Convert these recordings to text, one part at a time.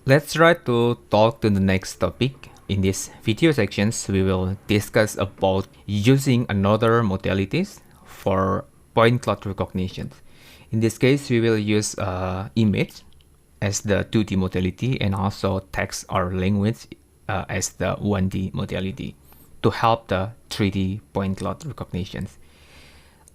Let's try to talk to the next topic. In this video sections, we will discuss about using another modalities for point cloud recognition. In this case, we will use image as the 2D modality and also text or language as the 1D modality to help the 3D point cloud recognition.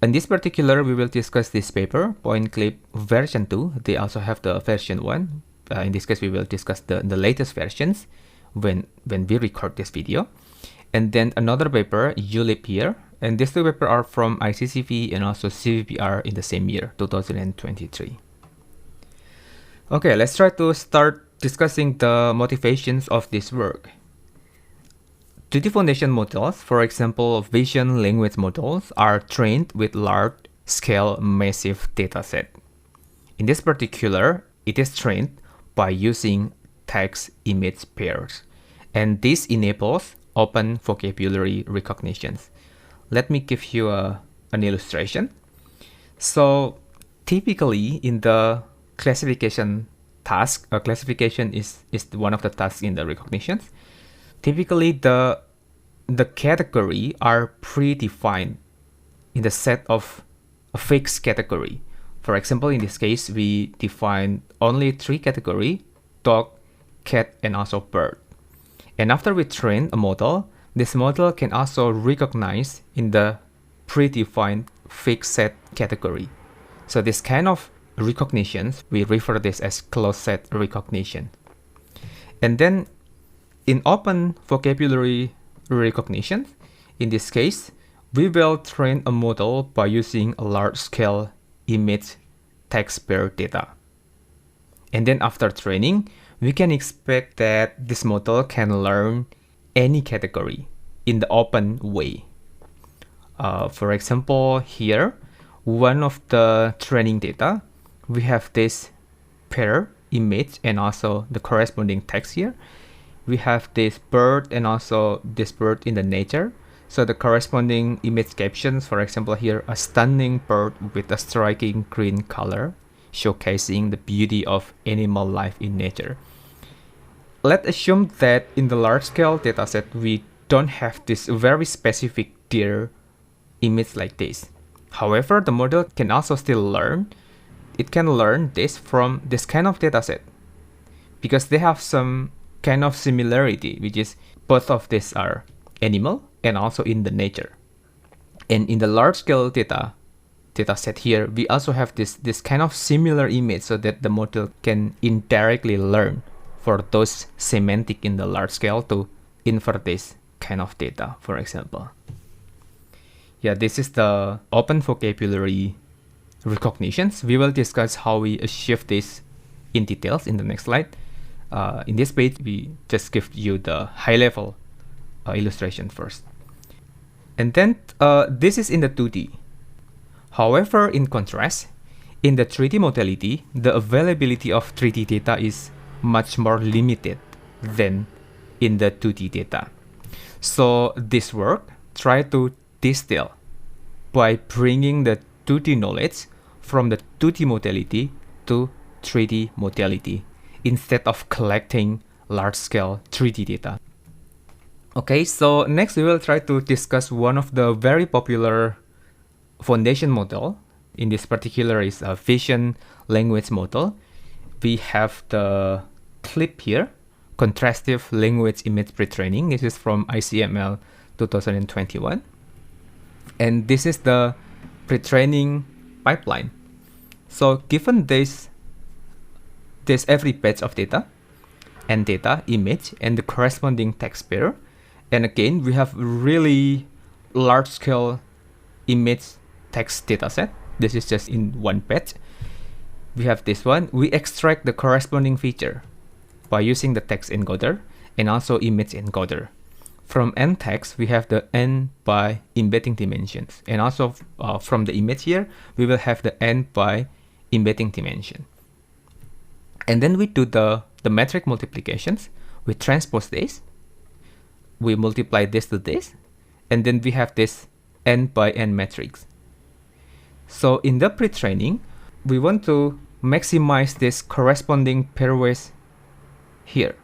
In this particular, we will discuss this paper, PointCLIP version 2. They also have the version 1. In this case, we will discuss the latest versions when we record this video. And then another paper, ULIP here. And these two papers are from ICCV and also CVPR in the same year, 2023. Okay, let's try to start discussing the motivations of this work. 2D foundation models, for example, vision language models, are trained with large-scale massive dataset. In this particular, it is trained by using text-image pairs, and this enables open vocabulary recognitions. Let me give you an illustration. So typically in the classification task, classification is one of the tasks in the recognitions. Typically the category are predefined in the set of a fixed category. For example, in this case, we define only 3 categories: dog, cat, and also bird. And after we train a model, this model can also recognize in the predefined fixed set category. So this kind of recognitions, we refer this as closed set recognition. And then in open vocabulary recognition, in this case, we will train a model by using a large-scale image text pair data. And then after training, we can expect that this model can learn any category in the open way. For example, here, one of the training data, we have this pair image and also the corresponding text here. We have this bird and also this bird in the nature. So the corresponding image captions, for example, here, a stunning bird with a striking green color, showcasing the beauty of animal life in nature. Let's assume that in the large-scale dataset, we don't have this very specific deer image like this. However, the model can also still learn. It can learn this from this kind of dataset because they have some kind of similarity, which is both of these are animal and also in the nature. And in the large-scale dataset here, we also have this kind of similar image so that the model can indirectly learn for those semantic in the large scale to infer this kind of data, for example. Yeah, this is the open vocabulary recognitions. We will discuss how we achieve this in details in the next slide. In this page, we just give you the high-level illustration first. And then this is in the 2D. However, in contrast, in the 3D modality, the availability of 3D data is much more limited than in the 2D data. So this work try to distill by bringing the 2D knowledge from the 2D modality to 3D modality instead of collecting large-scale 3D data. Okay, so next we will try to discuss one of the very popular foundation model. In this particular is a vision language model. We have the CLIP here, contrastive language image pre-training. This is from ICML 2021. And this is the pre-training pipeline. So given this every batch of data and data image and the corresponding text pair, and again we have really large scale image text dataset. This is just in one batch. We have this one. We extract the corresponding feature by using the text encoder and also image encoder. From end text, we have the end by embedding dimensions. And also from the image here, we will have the end by embedding dimension. And then we do the metric multiplications. We transpose this. We multiply this to this. And then we have this end by end matrix. So in the pre-training, we want to maximize this corresponding pairwise here.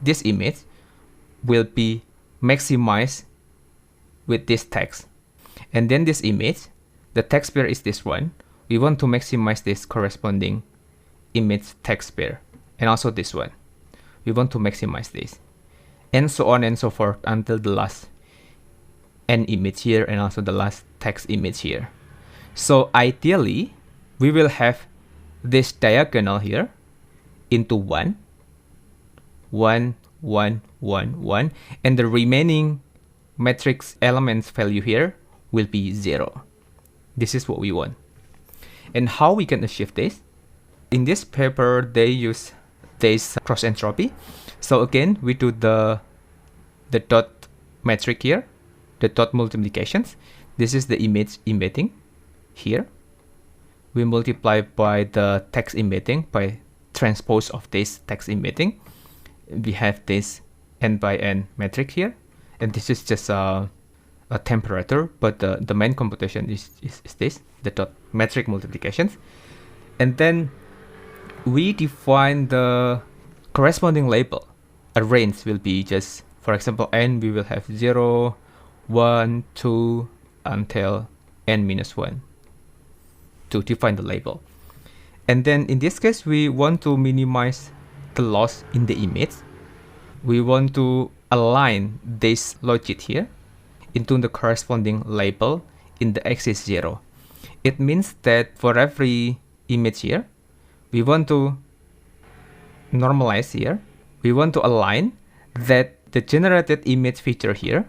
This image will be maximized with this text. And then this image, the text pair is this one. We want to maximize this corresponding image text pair. And also this one. We want to maximize this. And so on and so forth until the last n image here and also the last text image here. So ideally, we will have this diagonal here into 1, 1, 1, 1, 1, and the remaining matrix elements value here will be 0. This is what we want. And how we can achieve this? In this paper, they use this cross entropy. So again, we do the dot metric here, the dot multiplications. This is the image embedding here. We multiply by the text embedding, by transpose of this text embedding. We have this n by n metric here, and this is just a temperature, but the main computation is this, the dot metric multiplications. And then we define the corresponding label. A range will be just, for example, n, we will have 0, 1, 2, until n minus 1 to define the label. And then in this case, we want to minimize the loss in the image. We want to align this logit here into the corresponding label in the axis 0. It means that for every image here, we want to normalize here. We want to align that the generated image feature here,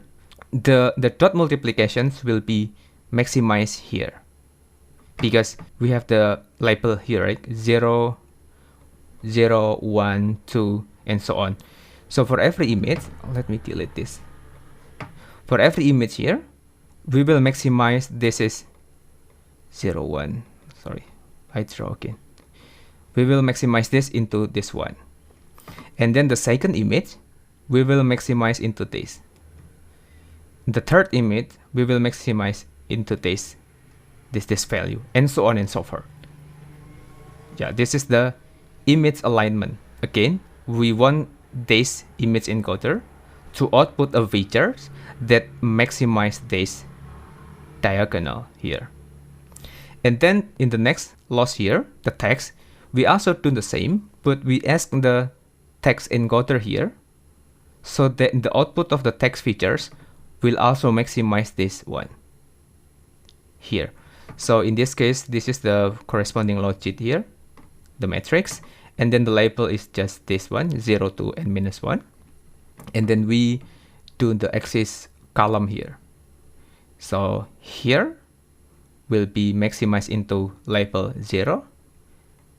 the dot multiplications will be maximized here. Because we have the label here, right? 0, 0, 1, 2, and so on. So for every image, let me delete this. For every image here, we will maximize, this is 0, 1. Sorry, I draw again. We will maximize this into this one. And then the second image, we will maximize into this. The third image, we will maximize into this value, and so on and so forth. Yeah, this is the image alignment. Again, we want this image encoder to output a feature that maximize this diagonal here. And then in the next loss here, the text, we also do the same, but we ask the text encoder here so that the output of the text features will also maximize this one here. So in this case, this is the corresponding logit here, the matrix, and then the label is just this one, 0, 2, and minus 1. And then we do the axis column here. So here will be maximized into label 0.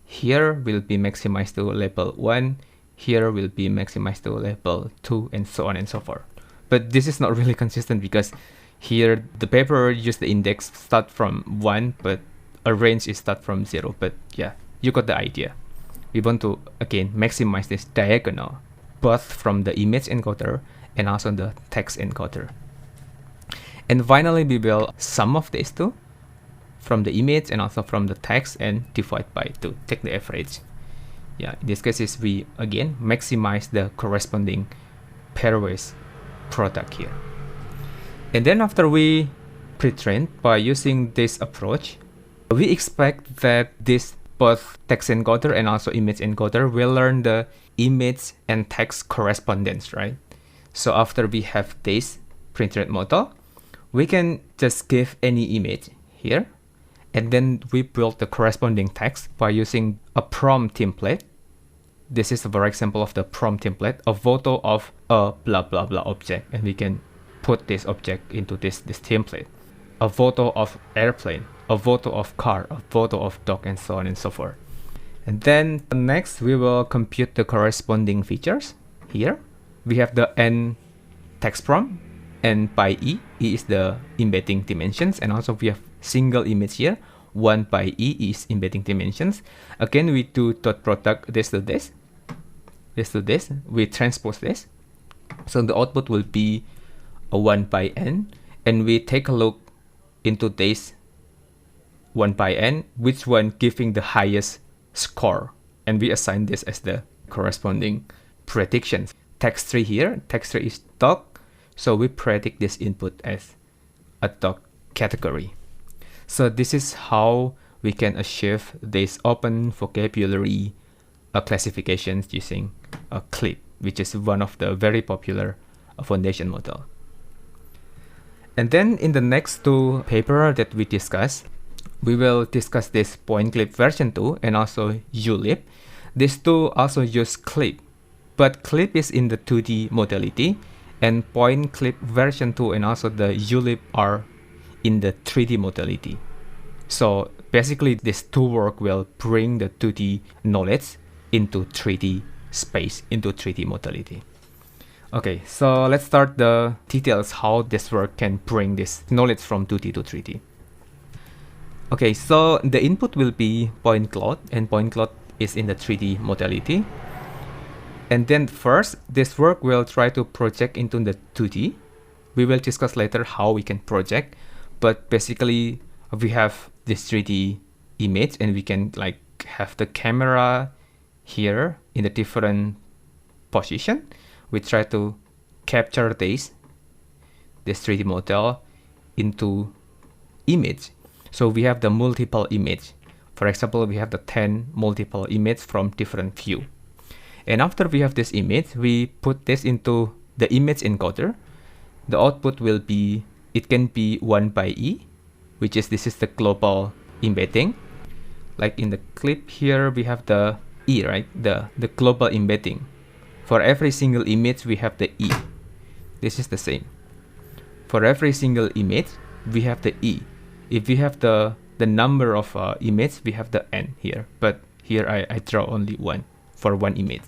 Here will be maximized to label 1. Here will be maximized to label 2, and so on and so forth. But this is not really consistent because here the paper used the index start from 1, but a range is start from 0. But yeah, you got the idea. We want to, again, maximize this diagonal, both from the image encoder and also the text encoder. And finally, we will sum of these two from the image and also from the text and divide by 2, take the average. Yeah, in this case, we again maximize the corresponding pairwise product here. And then after we pre-train by using this approach, we expect that this both text encoder and also image encoder will learn the image and text correspondence, right? So after we have this pre-trained model, we can just give any image here, and then we build the corresponding text by using a prompt template. This is a very example of the prompt template, a photo of a blah blah blah object, and we can put this object into this template. A photo of airplane, a photo of car, a photo of dog, and so on and so forth. And then next we will compute the corresponding features. Here we have the n text prompt, n by e. E is the embedding dimensions, and also we have single image here. 1 by e is embedding dimensions. Again, we do dot product this to this, this to this. We transpose this, so the output will be a 1 by n, and we take a look into this 1 by n, which one giving the highest score, and we assign this as the corresponding predictions. Text tree here, text tree is dog, so we predict this input as a dog category. So this is how we can achieve this open vocabulary classifications using CLIP, which is one of the very popular foundation model. And then in the next two paper that we discuss, we will discuss this PointCLIP version 2 and also ULIP. These two also use CLIP, but CLIP is in the 2D modality, and PointCLIP version 2 and also the ULIP are in the 3D modality. So basically these two work will bring the 2D knowledge into 3D space, into 3D modality. Okay, so let's start the details how this work can bring this knowledge from 2D to 3D. Okay, so the input will be point cloud, and point cloud is in the 3D modality. And then first, this work will try to project into the 2D. We will discuss later how we can project, but basically we have this 3D image and we can like have the camera here in a different position. We try to capture this 3D model into image. So we have the multiple image. For example, we have the 10 multiple image from different view. And after we have this image, we put this into the image encoder. The output will be, it can be 1 by E, which is, this is the global embedding. Like in the clip here, we have the E, right? The global embedding. For every single image, we have the E. This is the same. For every single image, we have the E. If we have the number of image, we have the N here. But here I draw only one for one image.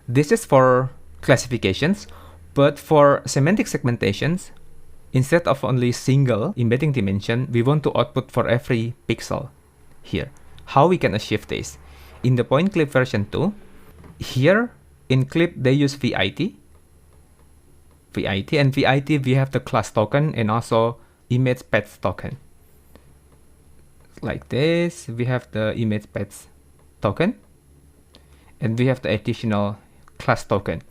This is for classifications, but for semantic segmentations, instead of only single embedding dimension, we want to output for every pixel here. How we can achieve this? In the PointCLIP version 2, here in clip they use VIT, and VIT we have the class token and also image path token. Like this, we have the image path token, and we have the additional class token.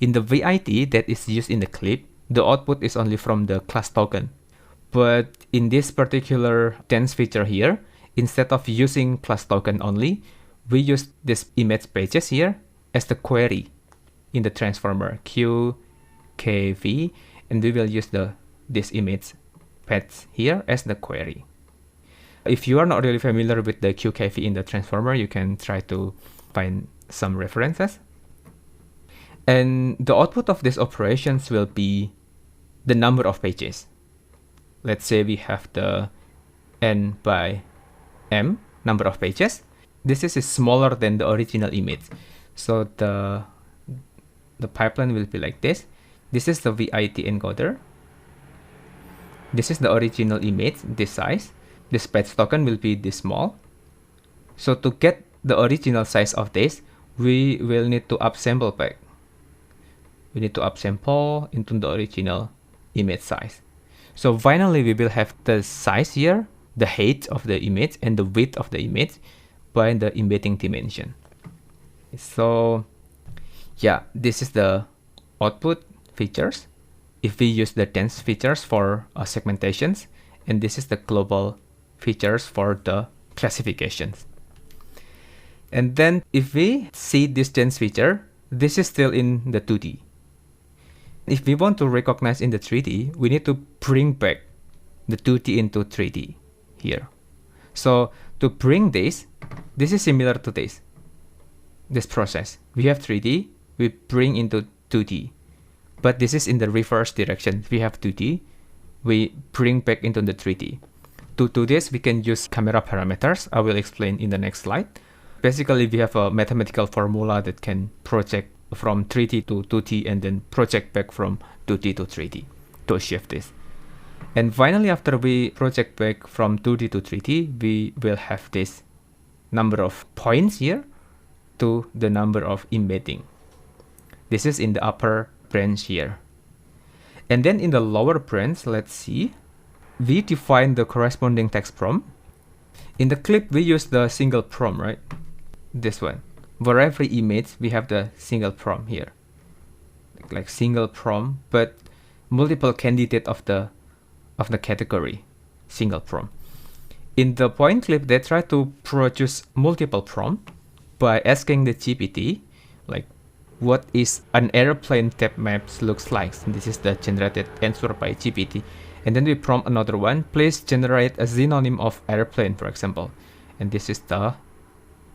In the VIT that is used in the clip, the output is only from the class token. But in this particular dense feature here, instead of using class token only, we use this image pages here as the query in the transformer QKV, and we will use this image paths here as the query. If you are not really familiar with the QKV in the transformer, you can try to find some references. And the output of these operations will be the number of pages. Let's say we have the N by M number of pages. This is smaller than the original image. So the pipeline will be like this. This is the VIT encoder. This is the original image, this size. This path token will be this small. So to get the original size of this, we will need to upsample back. We need to upsample into the original image size. So finally, we will have the size here, the height of the image and the width of the image by the embedding dimension. So yeah, this is the output features if we use the dense features for segmentations, and this is the global features for the classifications. And then if we see this dense feature, this is still in the 2D. If we want to recognize in the 3D, we need to bring back the 2D into 3D here. So to bring this is similar to this process. We have 3D, we bring into 2D, but this is in the reverse direction. We have 2D, we bring back into the 3D. To do this, we can use camera parameters. I will explain in the next slide. Basically, we have a mathematical formula that can project from 3D to 2D and then project back from 2D to 3D to achieve this. And finally, after we project back from 2D to 3D, we will have this number of points here to the number of embedding. This is in the upper branch here. And then in the lower branch, let's see, we define the corresponding text prompt. In the clip, we use the single prompt, right? This one, for every image we have the single prompt here, like single prompt, but multiple candidate of the category single prompt. In the PointCLIP, they try to produce multiple prompt by asking the GPT, like, what is an airplane tap maps looks like. And this is the generated answer by GPT. And then we prompt another one, please generate a synonym of airplane, for example. And this is the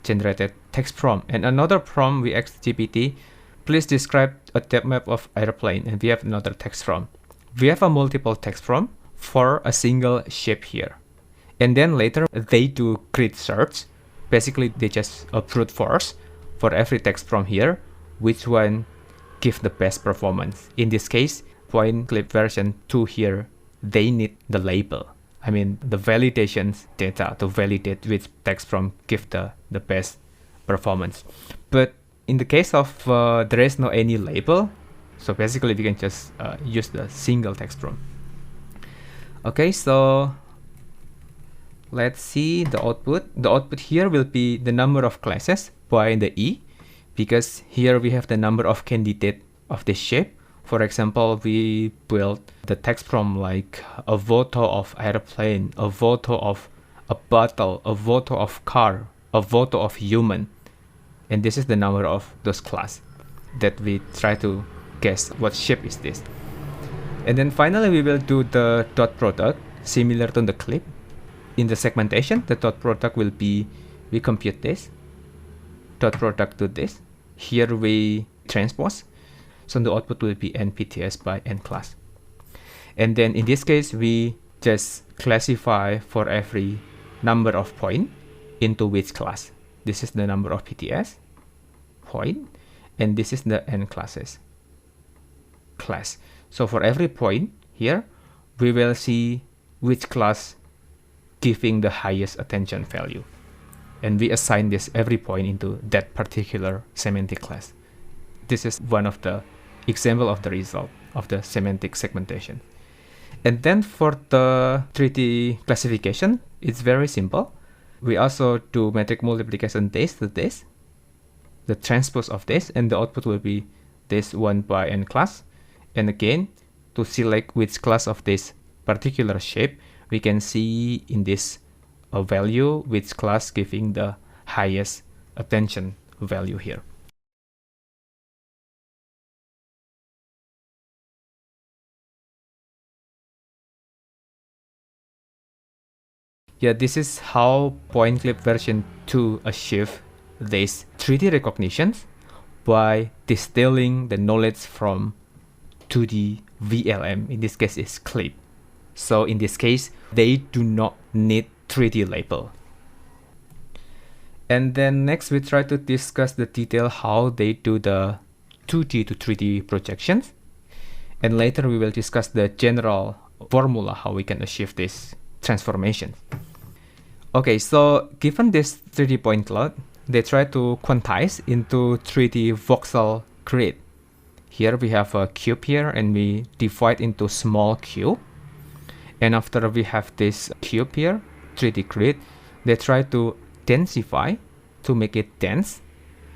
generated text prompt. And another prompt, we ask GPT, please describe a tap map of airplane. And we have another text prompt. We have a multiple text prompt for a single shape here. And then later they do grid search. Basically, they just brute force for every text prompt here, which one give the best performance. In this case, PointCLIP version 2 here, they need the label. I mean, the validations data to validate which text prompt give the best performance. But in the case of there is no any label, so basically we can just use the single text prompt. Okay, so let's see the output. The output here will be the number of classes by the E, because here we have the number of candidate of this shape. For example, we built the text prompt like a photo of airplane, a photo of a bottle, a photo of car, a photo of human. And this is the number of those class that we try to guess what shape is this. And then finally we will do the dot product similar to the clip. In the segmentation, the dot product will be, we compute this, dot product to this. Here we transpose. So the output will be npts by n class. And then in this case, we just classify for every number of point into which class. This is the number of PTS point, and this is the n classes class. So for every point here, we will see which class giving the highest attention value. And we assign this every point into that particular semantic class. This is one of the example of the result of the semantic segmentation. And then for the 3D classification, it's very simple. We also do metric multiplication this to this, the transpose of this, and the output will be this 1 by n class. And again, to select which class of this particular shape, we can see in this value which class giving the highest attention value here. Yeah, this is how PointCLIP version 2 achieve this 3D recognitions by distilling the knowledge from 2D VLM. In this case, it's CLIP. So in this case, they do not need 3D label. And then next, we try to discuss the detail how they do the 2D to 3D projections. And later, we will discuss the general formula how we can achieve this transformation. Okay, so given this 3D point cloud, they try to quantize into 3D voxel grid. Here we have a cube here, and we divide into small cube. And after we have this cube here, 3D grid, they try to densify to make it dense.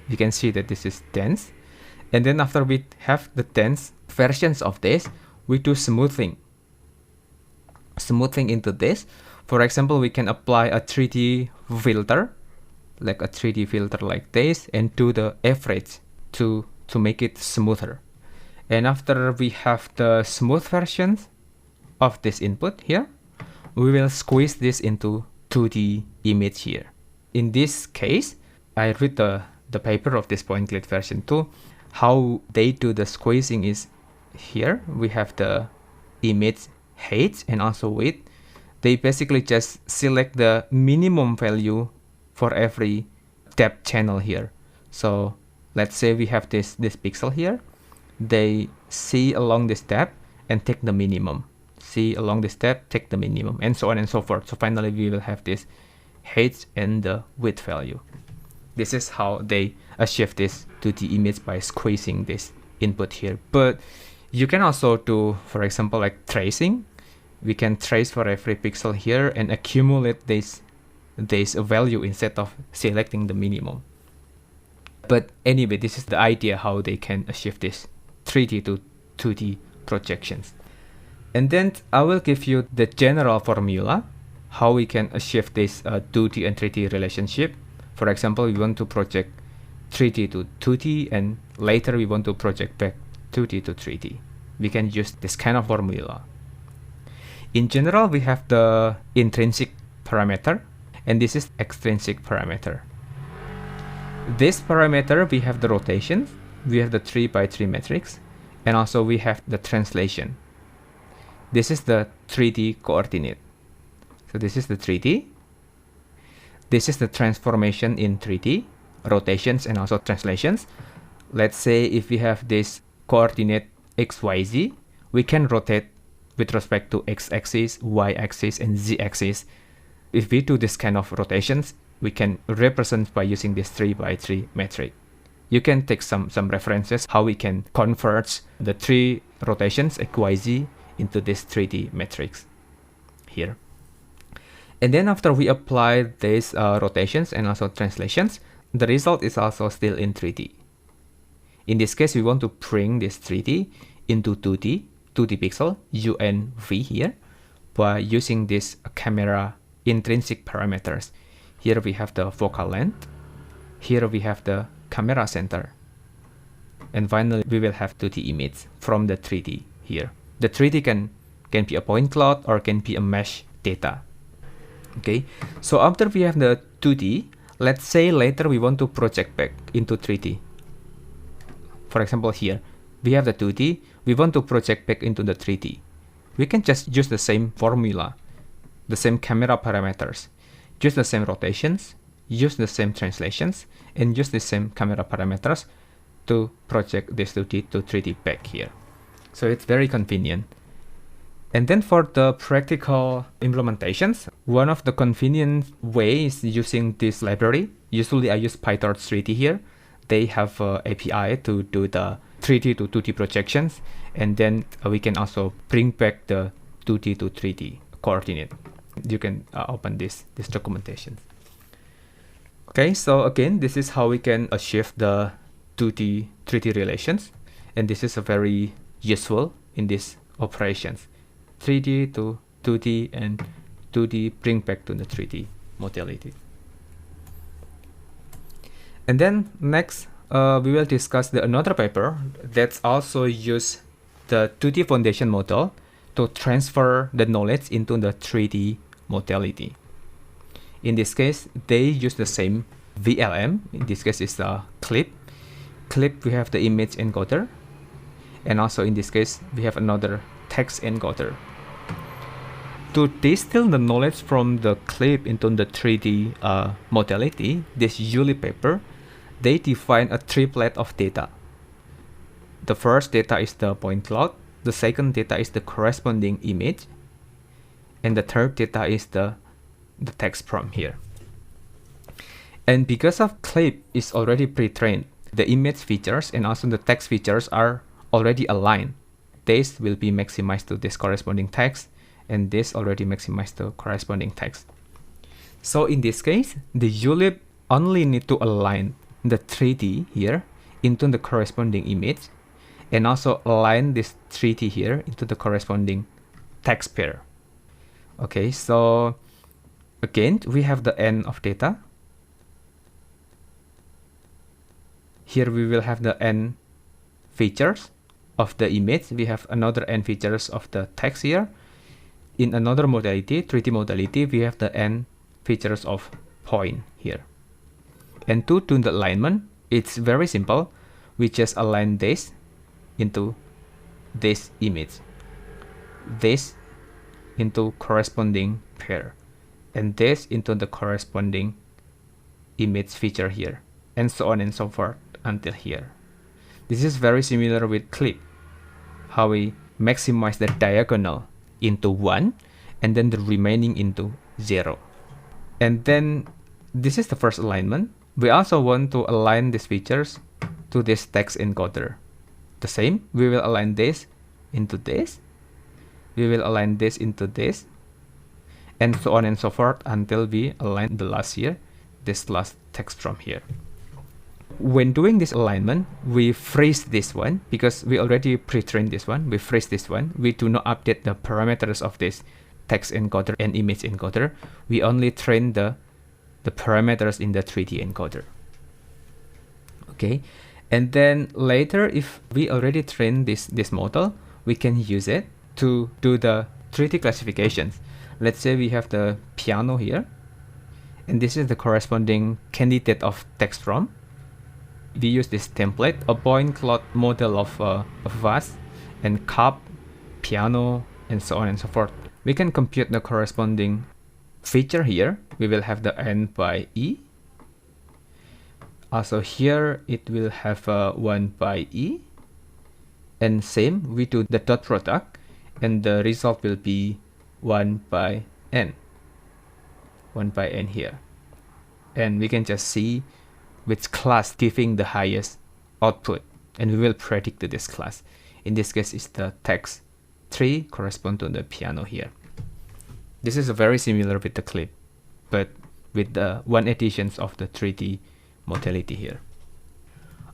You can see that this is dense. And then after we have the dense versions of this, we do smoothing. Smoothing into this. For example, we can apply a 3D filter, like a 3D filter like this, and do the average to make it smoother. And after we have the smooth versions of this input here, we will squeeze this into 2D image here. In this case, I read the paper of this PointCLIP version 2. How they do the squeezing is here. We have the image height and also width. They basically just select the minimum value for every depth channel here. So let's say we have this pixel here. They see along this depth and take the minimum. See along this depth, take the minimum, and so on and so forth. So finally, we will have this height and the width value. This is how they achieve this to the image by squeezing this input here. But you can also do, for example, like tracing. We can trace for every pixel here and accumulate this value instead of selecting the minimum. But anyway, this is the idea how they can achieve this 3D to 2D projections. And then I will give you the general formula how we can achieve this 2D and 3D relationship. For example, we want to project 3D to 2D, and later we want to project back 2D to 3D. We can use this kind of formula. In general, we have the intrinsic parameter, and this is extrinsic parameter. This parameter, we have the rotation, we have the 3x3 matrix, and also we have the translation. This is the 3D coordinate. So this is the 3D. This is the transformation in 3D, rotations and also translations. Let's say if we have this coordinate XYZ, we can rotate with respect to x-axis, y-axis, and z-axis. If we do this kind of rotations, we can represent by using this 3x3 matrix. You can take some references how we can convert the 3 rotations XYZ into this 3D matrix here. And then after we apply these rotations and also translations, the result is also still in 3D. In this case, we want to bring this 3D into 2D pixel, U and V here, by using this camera intrinsic parameters. Here we have the focal length. Here we have the camera center. And finally, we will have 2D image from the 3D here. The 3D can be a point cloud or can be a mesh data. Okay, so after we have the 2D, let's say later we want to project back into 3D. For example, here we have the 2D, we want to project back into the 3D. We can just use the same formula, the same camera parameters, use the same rotations, use the same translations, and use the same camera parameters to project this 2D to 3D back here. So it's very convenient. And then for the practical implementations, one of the convenient ways is using this library. Usually I use PyTorch 3D here. They have an API to do the 3D to 2D projections. And then we can also bring back the 2D to 3D coordinate. You can open this documentation. Okay, so again, this is how we can achieve the 2D, 3D relations. And this is a very useful in these operations. 3D to 2D and 2D bring back to the 3D modality. And then next, we will discuss another paper that's also use the 2D foundation model to transfer the knowledge into the 3D modality. In this case, they use the same VLM. In this case, it's the CLIP. CLIP, we have the image encoder. And also in this case, we have another text encoder. To distill the knowledge from the CLIP into the 3D modality, this ULIP paper, they define a triplet of data. The first data is the point cloud, the second data is the corresponding image, and the third data is the text prompt here. And because of CLIP is already pre-trained, the image features and also the text features are already aligned. This will be maximized to this corresponding text, and this already maximized the corresponding text. So in this case, the ULIP only need to align the 3D here into the corresponding image, and also align this 3D here into the corresponding text pair. Okay, so again, we have the n of data. Here we will have the n features of the image. We have another n features of the text here. In another modality, 3D modality, we have the n features of point here. And to do the alignment, it's very simple. We just align this into this image, this into corresponding pair, and this into the corresponding image feature here, and so on and so forth until here. This is very similar with CLIP, how we maximize the diagonal into 1 and then the remaining into 0. And then this is the first alignment. We also want to align these features to this text encoder. The same, we will align this into this, we will align this into this, and so on and so forth until we align the last here, this last text from here. when doing this alignment, we freeze this one because we already pre-trained this one. We freeze this one. We do not update the parameters of this text encoder and image encoder. We only train the parameters in the 3D encoder. Okay, and then later, if we already train this model, we can use it to do the 3D classifications. Let's say we have the piano here, and this is the corresponding candidate of text from. We use this template, a point cloud model of vase and cup, piano, and so on and so forth. We can compute the corresponding feature here. We will have the n by e. Also here it will have 1 by e. And same, we do the dot product, and the result will be 1 by n. 1 by n here. And we can just see which class giving the highest output, and we will predict to this class. In this case, it's the text 3 correspond to the piano here. This is very similar with the clip, but with the one additions of the 3D modality here.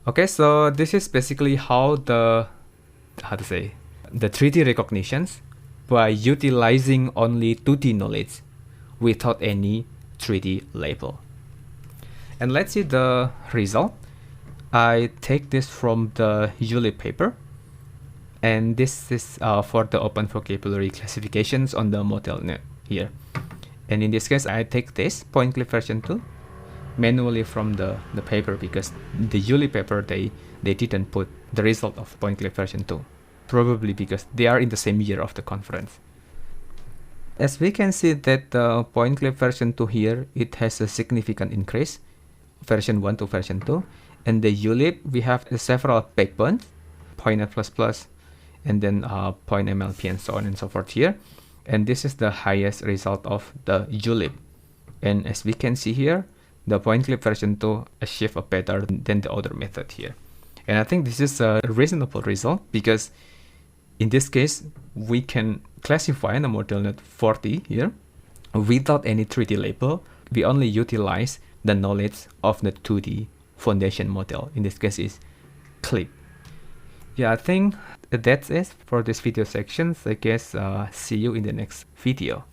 Okay, so this is basically how the 3D recognitions by utilizing only 2D knowledge without any 3D label. And let's see the result. I take this from the ULIP paper, and this is for the open vocabulary classifications on the ModelNet here. And in this case, I take this PointCLIP version 2 manually from the paper, because the ULIP paper, they didn't put the result of PointCLIP version 2, probably because they are in the same year of the conference. As we can see that the PointCLIP version 2 here, it has a significant increase, version 1 to version 2. And the ULIP, we have several backbones, PointNet++, and then PointMLP, and so on and so forth here. And this is the highest result of the ULIP. And as we can see here, the PointCLIP version 2 achieve a better than the other method here. And I think this is a reasonable result, because in this case, we can classify the ModelNet 40 here without any 3D label. We only utilize the knowledge of the 2D foundation model. In this case is CLIP. Yeah, I think that's it for this video sections. I guess see you in the next video.